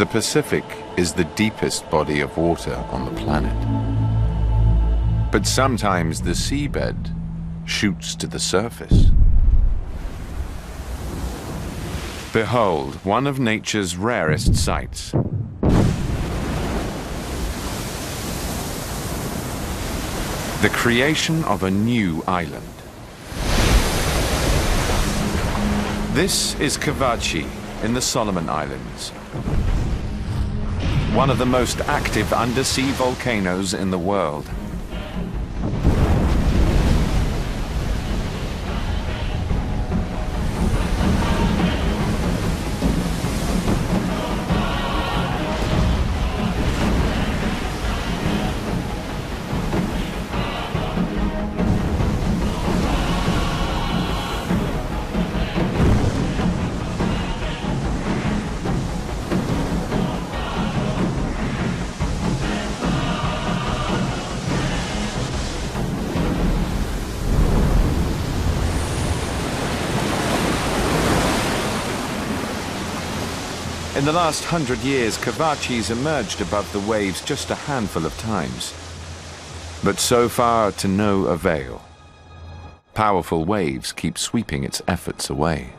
The Pacific is the deepest body of water on the planet. But sometimes the seabed shoots to the surface. Behold, one of nature's rarest sights. The creation of a new island. This is Kavachi in the Solomon Islands, one of the most active undersea volcanoes in the world. In the last 100 years, Kavachi's emerged above the waves just a handful of times. But so far to no avail. Powerful waves keep sweeping its efforts away.